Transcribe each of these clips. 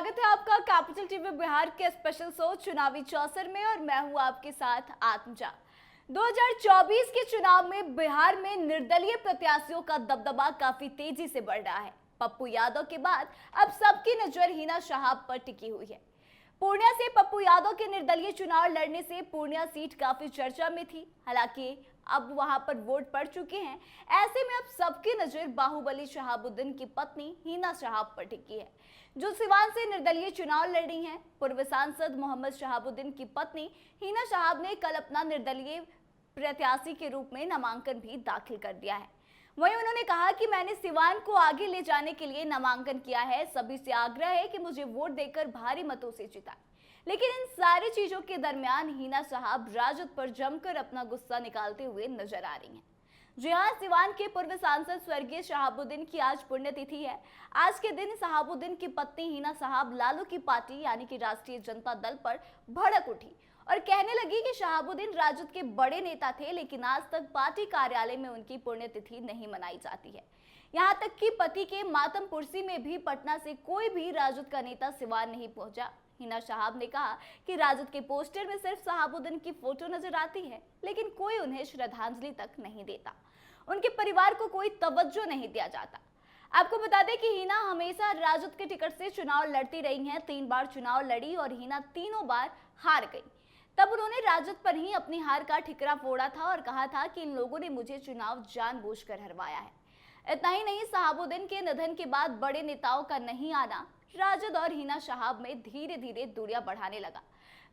स्वागत है आपका कैपिटल टीवी बिहार के स्पेशल शो चुनावी चौसर में और मैं हूं आपके साथ आत्मजा। 2024 के चुनाव में बिहार में निर्दलीय प्रत्याशियों का दबदबा काफी तेजी से बढ़ रहा है। पप्पू यादव के बाद अब सबकी नजर हिना शहाब पर टिकी हुई है। पूर्णिया से पप्पू यादव के निर्दलीय चुनाव लड़ने से पूर्णिया सीट काफी चर्चा में थी। हालांकि अब वहां पर वोट पड़ चुके हैं। ऐसे में अब सबकी नजर बाहुबली शहाबुद्दीन की पत्नी हिना शहाब पर टिकी है, जो सिवान से निर्दलीय चुनाव लड़ रही हैं। पूर्व सांसद मोहम्मद शहाबुद्दीन की पत्नी हिना शहाब ने कल अपना निर्दलीय प्रत्याशी के रूप में नामांकन भी दाखिल कर दिया है। वहीं उन्होंने कहा कि मैंने सिवान को आगे ले जाने के लिए नामांकन किया है। सभी से आग्रह है कि मुझे वोट देकर भारी मतों से जिताएं। लेकिन इन सारी चीजों के दरमियान हिना शहाब राजद पर जमकर अपना गुस्सा निकालते हुए नजर आ रही हैं। जी हां, सिवान के पूर्व सांसद स्वर्गीय शहाबुद्दीन की आज पुण्यतिथि है। आज के दिन शहाबुद्दीन की पत्नी हिना शहाब लालू की पार्टी यानी कि राष्ट्रीय जनता दल पर भड़क उठी और कहने लगी कि शहाबुद्दीन राजद के बड़े नेता थे, लेकिन आज तक पार्टी कार्यालय में उनकी पुण्यतिथि नहीं मनाई जाती है। यहाँ तक कि पति के मातम पुरसी में भी पटना से कोई भी राजद का नेता सिवान नहीं पहुंचा। हिना शहाब ने कहा कि राजद के पोस्टर में सिर्फ शहाबुद्दीन की फोटो नजर आती है, लेकिन कोई उन्हें श्रद्धांजलि तक नहीं देता। उनके परिवार को कोई तवज्जो नहीं दिया जाता। आपको बता दें कि हिना हमेशा राजद के टिकट से चुनाव लड़ती रही हैं। 3 बार चुनाव लड़ी और हिना तीनों बार हार गई। तब उन्होंने राजद पर ही अपनी हार का ठिकरा फोड़ा था और कहा था कि इन लोगों ने मुझे चुनाव जानबूझकर हरवाया है। इतना ही नहीं, शहाबुद्दीन के निधन के बाद बड़े नेताओं का नहीं आना राजद और हिना शहाब में धीरे धीरे दूरियां बढ़ाने लगा।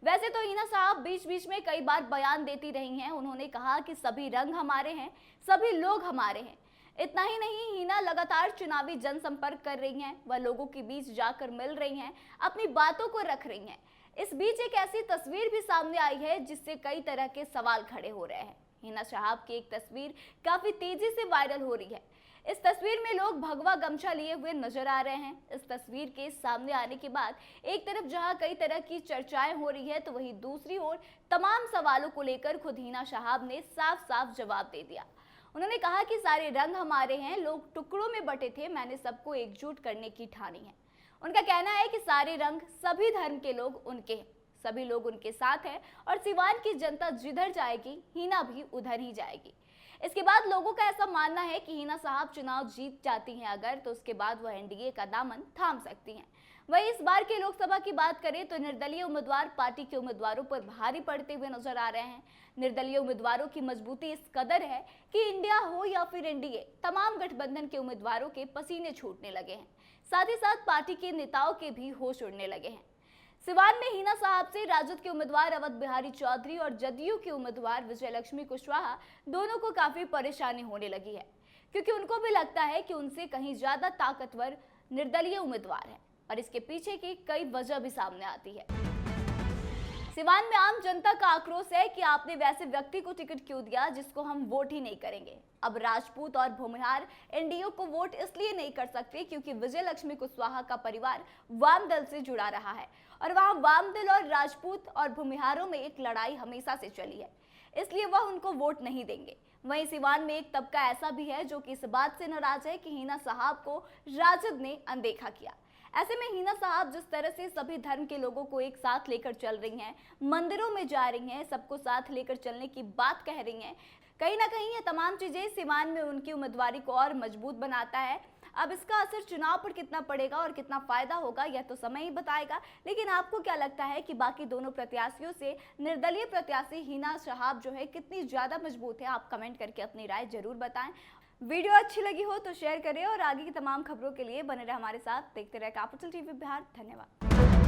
वैसे तो हिना शहाब बीच बीच में कई बार बयान देती रही हैं। उन्होंने कहा कि सभी रंग हमारे हैं, सभी लोग हमारे हैं। इतना ही नहीं, हिना लगातार चुनावी जनसंपर्क कर रही हैं। वह लोगों के बीच जाकर मिल रही हैं, अपनी बातों को रख रही हैं। इस बीच एक ऐसी तस्वीर भी सामने आई है जिससे कई तरह के सवाल खड़े हो रहे हैं। हिना शहाब की एक तस्वीर काफी तेजी से वायरल हो रही है। इस तस्वीर में लोग भगवा गमछा लिए हुए नजर आ रहे हैं। इस तस्वीर के सामने आने के बाद एक तरफ जहां कई तरह की चर्चाएं हो रही है, तो वहीं दूसरी ओर तमाम सवालों को लेकर खुद हिना शहाब ने साफ साफ जवाब दे दिया। उन्होंने कहा कि सारे रंग हमारे हैं, लोग टुकड़ों में बटे थे, मैंने सबको एकजुट करने की ठानी है। उनका कहना है कि सारे रंग, सभी धर्म के लोग उनके हैं, सभी लोग उनके साथ हैं और सिवान की जनता जिधर जाएगी हिना भी उधर ही जाएगी। इसके बाद लोगों का ऐसा मानना है कि हिना शहाब चुनाव जीत जाती हैं अगर, तो उसके बाद वह एनडीए का दामन थाम सकती हैं। वहीं इस बार के लोकसभा की बात करें तो निर्दलीय उम्मीदवार पार्टी के उम्मीदवारों पर भारी पड़ते हुए नजर आ रहे हैं। निर्दलीय उम्मीदवारों की मजबूती इस कदर है कि इंडिया हो या फिर एनडीए, तमाम गठबंधन के उम्मीदवारों के पसीने छूटने लगे हैं। साथ ही साथ पार्टी के नेताओं के भी होश उड़ने लगे हैं। सिवान में हिना शहाब से राजद के उम्मीदवार अवध बिहारी चौधरी और जदयू के उम्मीदवार विजयलक्ष्मी कुशवाहा दोनों को काफी परेशानी होने लगी है, क्योंकि उनको भी लगता है कि उनसे कहीं ज्यादा ताकतवर निर्दलीय उम्मीदवार है और इसके पीछे की कई वजह भी सामने आती है। सिवान में आम जनता का आक्रोश है कि आपने वैसे व्यक्ति को टिकट क्यों दिया जिसको हम वोट ही नहीं करेंगे। अब राजपूत और भूमिहार एनडीए को वोट इसलिए नहीं कर सकते क्योंकि विजयलक्ष्मी कुशवाहा का परिवार वाम दल से जुड़ा रहा है और वहां वाम दल और राजपूत और भूमिहारों में एक लड़ाई हमेशा से चली है, इसलिए वह उनको वोट नहीं देंगे। वहीं सिवान में एक तबका ऐसा भी है जो कि इस बात से नाराज है कि हिना शहाब को राजद ने अनदेखा किया। ऐसे में हिना शहाब जिस तरह से सभी धर्म के लोगों को एक साथ लेकर चल रही हैं, मंदिरों में जा रही हैं, सबको साथ लेकर चलने की बात कह रही हैं, कहीं ना कहीं ये तमाम चीजें सिवान में उनकी उम्मीदवारी को और मजबूत बनाता है। अब इसका असर चुनाव पर कितना पड़ेगा और कितना फायदा होगा यह तो समय ही बताएगा। लेकिन आपको क्या लगता है कि बाकी दोनों प्रत्याशियों से निर्दलीय प्रत्याशी हिना शहाब जो है कितनी ज्यादा मजबूत है? आप कमेंट करके अपनी राय जरूर बताएं। वीडियो अच्छी लगी हो तो शेयर करें और आगे की तमाम खबरों के लिए बने रहे हमारे साथ। देखते रहे कैपिटल टीवी बिहार। धन्यवाद।